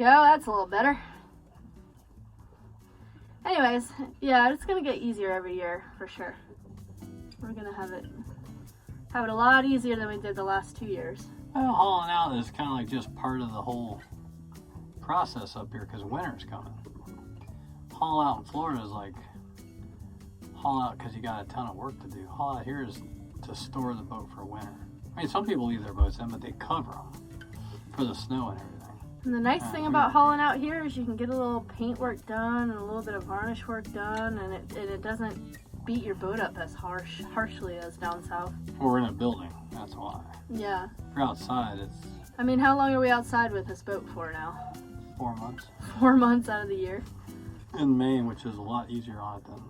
That's a little better. Anyways, yeah, it's gonna get easier every year for sure. We're gonna have it a lot easier than we did the last 2 years. Well, hauling out is kind of like just part of the whole process up here because winter's coming. Haul out in Florida is like haul out because you got a ton of work to do. Haul out here is to store the boat for winter. I mean, some people leave their boats in, but they cover them for the snow and everything. And the nice thing about hauling out here is you can get a little paint work done and a little bit of varnish work done, and it doesn't beat your boat up as harshly as down south. Well, we're in a building, that's why. Yeah. If you're outside, it's... I mean, how long are we outside with this boat for now? 4 months. 4 months out of the year. In Maine, which is a lot easier on it than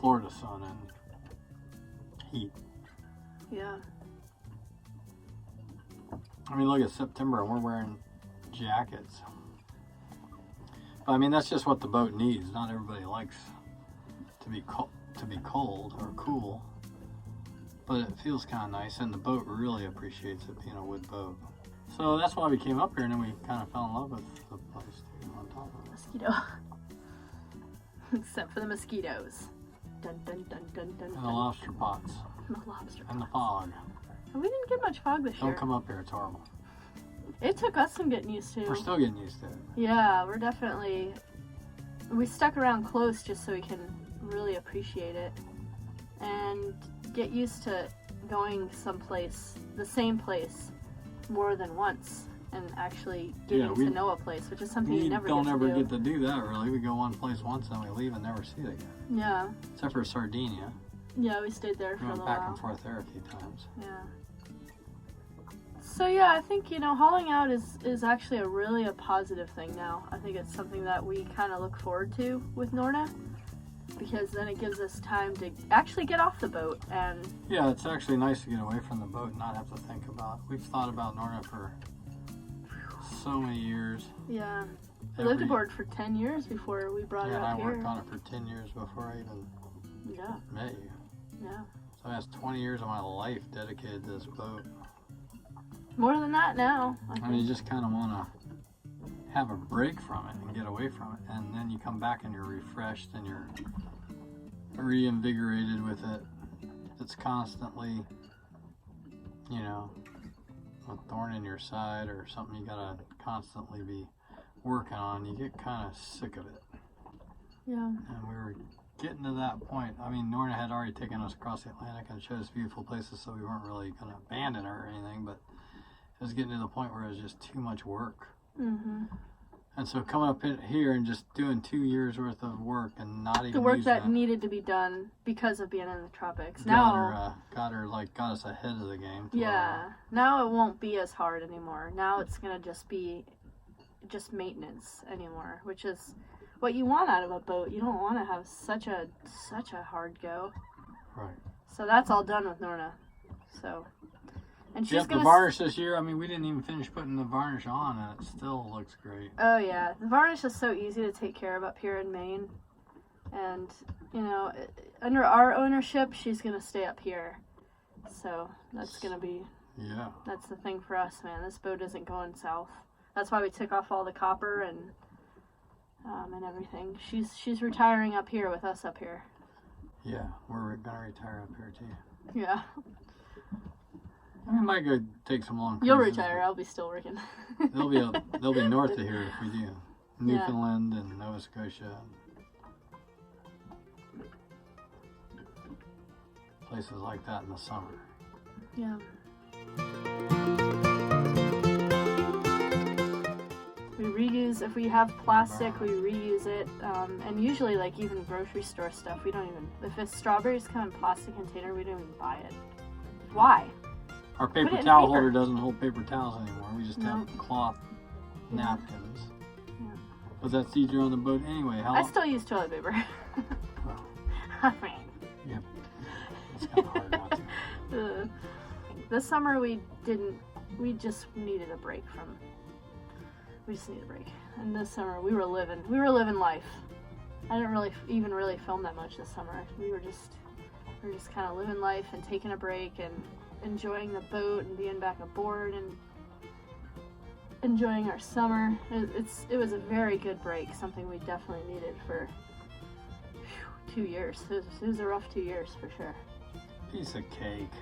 Florida sun and heat. Yeah. I mean, look at September and we're wearing jackets. But I mean, that's just what the boat needs. Not everybody likes to be cold or cool, but it feels kind of nice, and the boat really appreciates it being a wood boat. So that's why we came up here, and then we kind of fell in love with the place too, on top of it. Mosquito. Except for the mosquitoes. Dun dun dun dun dun. And the lobster pots. And the lobster pots. And the fog. And we didn't get much fog this year. Don't come up here, it's horrible. It took us some getting used to. We're still getting used to it. Yeah, we stuck around close just so we can really appreciate it and get used to going someplace, the same place, more than once, and actually getting to know a place, which is something you never don't ever get to do that, really. We go one place once and we leave and never see it again. Yeah. Except for Sardinia. Yeah, we stayed there for a little while. We went back and forth there a few times. Yeah. So yeah, I think, hauling out is actually a positive thing now. I think it's something that we kind of look forward to with Norna, because then it gives us time to actually get off the boat. And yeah, it's actually nice to get away from the boat and not have to think about it. We've thought about Norna for so many years. Yeah. We lived aboard for 10 years before we brought it up here. Yeah, and I worked on it for 10 years before I even met you. Yeah. So that's 20 years of my life dedicated to this boat. More than that now. I mean, you just kind of want to have a break from it and get away from it. And then you come back and you're refreshed and you're reinvigorated with it. It's constantly, a thorn in your side or something you got to constantly be working on. You get kind of sick of it. Yeah. And we were getting to that point. I mean, Norna had already taken us across the Atlantic and showed us beautiful places, so we weren't really going to abandon her or anything, but it was getting to the point where it was just too much work. Mm-hmm. And so coming up in here and just doing 2 years worth of work and not even the work that needed to be done because of being in the tropics. Got us ahead of the game. Yeah. Now it won't be as hard anymore. Now it's gonna just be maintenance anymore, which is what you want out of a boat. You don't want to have such a hard go. Right. So that's all done with Norna. So. And she's the varnish this year, I mean, we didn't even finish putting the varnish on, and it still looks great. Oh, yeah. The varnish is so easy to take care of up here in Maine. And, under our ownership, she's going to stay up here. So, that's going to be... Yeah. That's the thing for us, man. This boat isn't going south. That's why we took off all the copper and everything. She's retiring up here with us up here. Yeah, we're going to retire up here, too. Yeah. I mean, it might go take some long cruises. You'll retire. I'll be still working. they'll be north of here if we do. Newfoundland and Nova Scotia. Places like that in the summer. Yeah. We reuse, if we have plastic, we reuse it. And usually, like even grocery store stuff, we don't even, if it's strawberries come in a plastic container, we don't even buy it. Why? Our paper towel holder doesn't hold paper towels anymore. We just have cloth napkins. Yeah. But that's easier on the boat anyway. I still use toilet paper. Well, I mean. Yeah. It's kind of hard not to. This summer we just needed a break from. We just needed a break. And this summer we were living life. I didn't really film that much this summer. We were just kind of living life and taking a break and enjoying the boat and being back aboard, and enjoying our summer. It was a very good break, something we definitely needed for 2 years. It was a rough 2 years for sure. Piece of cake.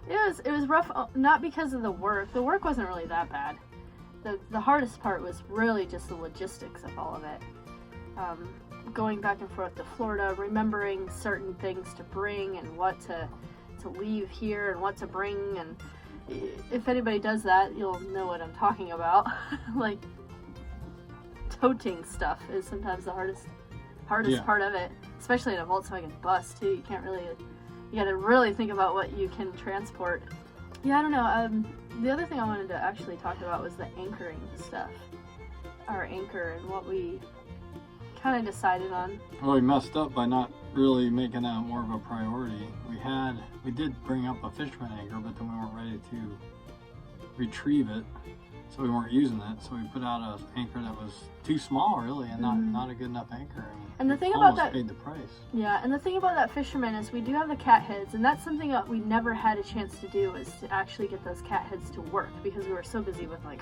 It was rough, not because of the work. The work wasn't really that bad. The hardest part was really just the logistics of all of it. Going back and forth to Florida, remembering certain things to bring and what to leave here and what to bring, and if anybody does that, you'll know what I'm talking about. Like, toting stuff is sometimes the hardest part of it, especially in a Volkswagen bus too. You gotta really think about what you can transport. Yeah, I don't know. The other thing I wanted to actually talk about was the anchoring stuff. Our anchor and what we kind of decided on. Well, we messed up by not really making that more of a priority. We did bring up a fisherman anchor, but then we weren't ready to retrieve it, so we weren't using it. So we put out an anchor that was too small, really, and not a good enough anchor. And the thing about that, paid the price. Yeah, and the thing about that fisherman is we do have the cat heads, and that's something that we never had a chance to do, is to actually get those cat heads to work because we were so busy with like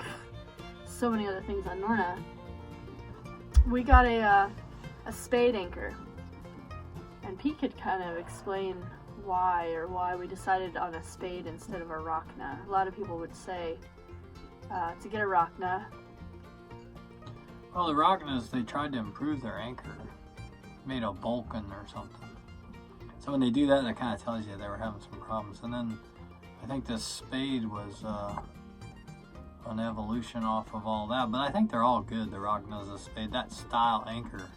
so many other things on Norna. We got a Spade anchor, and Pete could kind of explain why we decided on a Spade instead of a Rockna. A lot of people would say to get a Rockna. Well, the Rocknas, they tried to improve their anchor, made a Vulcan or something. So when they do that, that kind of tells you they were having some problems. And then I think this Spade was an evolution off of all that, but I think they're all good. The Rocknas, the Spade, that style anchor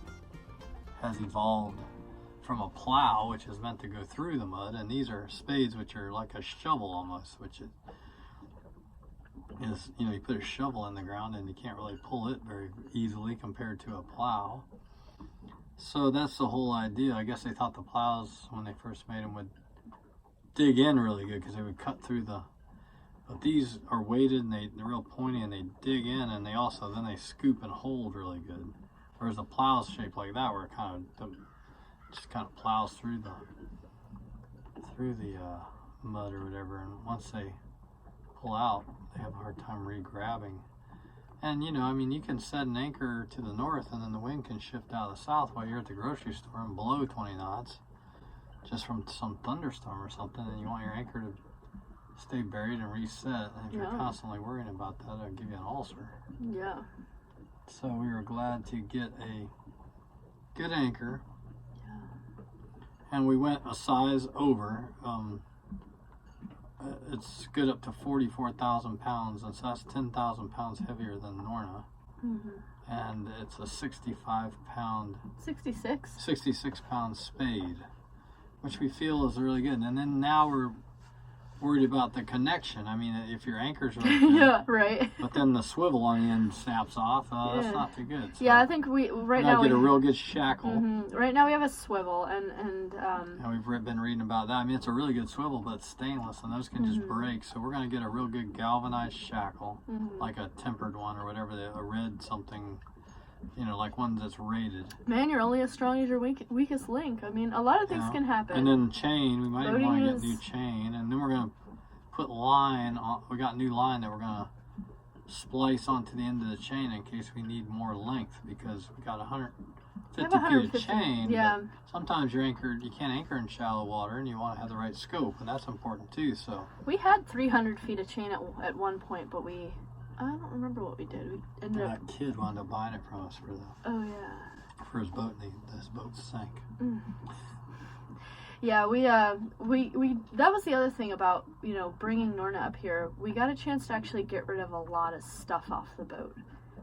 has evolved from a Plow, which is meant to go through the mud, and these are Spades, which are like a shovel almost, which is, you put a shovel in the ground and you can't really pull it very easily compared to a Plow. So that's the whole idea. I guess they thought the Plows, when they first made them, would dig in really good because they would cut through the. But these are weighted and they're real pointy and they dig in, and they also then they scoop and hold really good. Whereas the Plow's shaped like that, where it just kind of plows through the mud or whatever, and once they pull out, they have a hard time re-grabbing. And you can set an anchor to the north and then the wind can shift out of the south while you're at the grocery store and blow 20 knots just from some thunderstorm or something, and you want your anchor to stay buried and reset, and if you're constantly worrying about that, it'll give you an ulcer. Yeah. So we were glad to get a good anchor. Yeah. And we went a size over. It's good up to 44,000 pounds, and so that's 10,000 pounds heavier than Norna. And it's a 66 pound Spade, which we feel is really good. And then now we're worried about the connection. I mean, if your anchor's really good, yeah, right. But then the swivel on the end snaps off. That's not too good. So yeah, I think we get a real good shackle. Right now we have a swivel, and we've been reading about that. I mean, it's a really good swivel, but it's stainless, and those can just break. So we're going to get a real good galvanized shackle, like a tempered one or whatever, a red something. Like one that's rated. Man, you're only as strong as your weakest link. I mean, a lot of things can happen. And then chain, we might even want to get new chain. And then we're going to put line on. We got new line that we're going to splice onto the end of the chain in case we need more length, because we got 150 feet of chain. Yeah. Sometimes you can't anchor in shallow water, and you want to have the right scope, and that's important too. So we had 300 feet of chain at one point, but I don't remember what we did. We ended up. That kid wound up buying it from us for his boat, and his boat sank. Yeah, we that was the other thing about bringing Norna up here. We got a chance to actually get rid of a lot of stuff off the boat.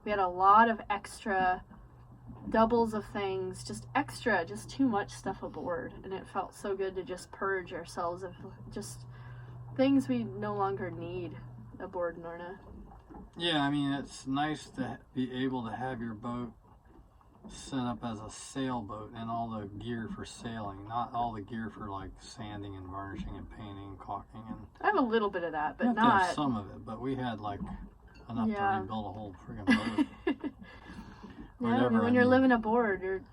We had a lot of extra doubles of things, just too much stuff aboard, and it felt so good to just purge ourselves of just things we no longer need aboard Norna. Yeah, I mean, it's nice to be able to have your boat set up as a sailboat and all the gear for sailing, not all the gear for like sanding and varnishing and painting and caulking. And I have a little bit of that, but you have to have some of it. But we had like enough to rebuild a whole friggin' boat. I mean, when you're living aboard,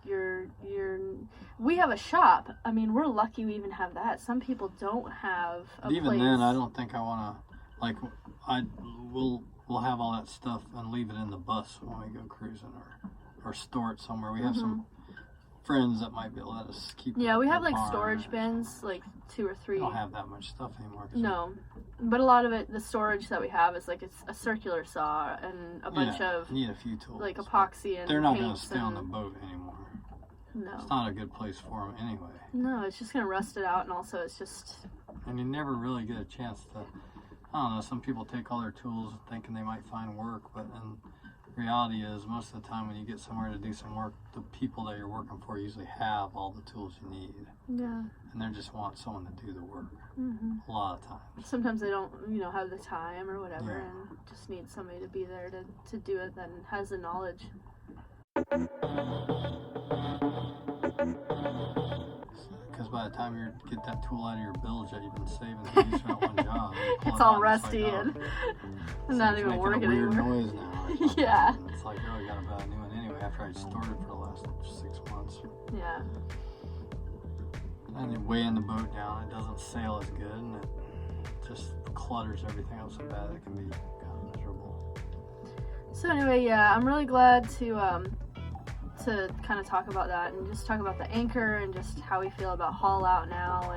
we have a shop. I mean, we're lucky we even have that. Some people don't have a place. Even then, I don't think I want to like we'll have all that stuff and leave it in the bus when we go cruising, or store it somewhere. We have some friends that might be able to let us keep. Yeah, we have like car. storage bins, like 2 or 3. We don't have that much stuff anymore. No, but a lot of it, the storage that we have is like it's a circular saw and a bunch of you need a few tools, like epoxy and they're not going to paints stay on the boat anymore. No, it's not a good place for them anyway. No, it's just gonna rust it out, and also it's just. And you never really get a chance to. I don't know. Some people take all their tools thinking they might find work, but in reality is most of the time when you get somewhere to do some work, the people that you're working for usually have all the tools you need. Yeah. And they just want someone to do the work. Mm-hmm. A lot of times. Sometimes they don't, have the time or whatever, Yeah. and just need somebody to be there to do it that has the knowledge. Because by the time you get that tool out of your bilge that you've been saving to use for that one job, It's all rusty and not even working anymore. It's making a weird anymore. noise now. Or something. Yeah. And it's like, oh, we got to buy a new one anyway after I stored it for the last 6 months. Yeah. And then weighing the boat down, it doesn't sail as good, and it just clutters everything up so bad it can be kind of miserable. So anyway, yeah, I'm really glad to kind of talk about that and just talk about the anchor and just how we feel about haul out now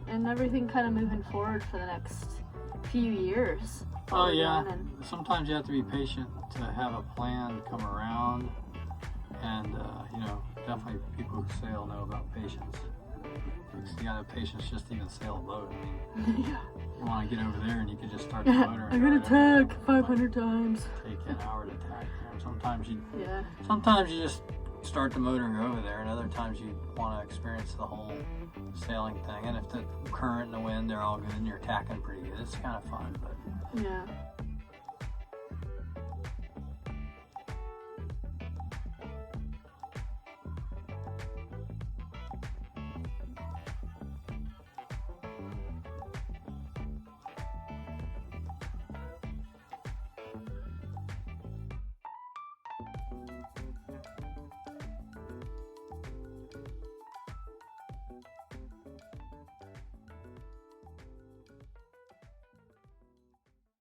and everything kind of moving forward for the next few years. Oh yeah, sometimes you have to be patient to have a plan come around, and definitely people who sail know about patience. Because you gotta have patience just to even sail a boat. I mean, yeah. You want to get over there and you can just start the motor. I gotta tack 500 times. Take an hour to tack there. And sometimes you just start the motor and go over there, and other times you want to experience the whole sailing thing. And if the current and the wind they're all good and you're tacking pretty good, it's kind of fun. But yeah.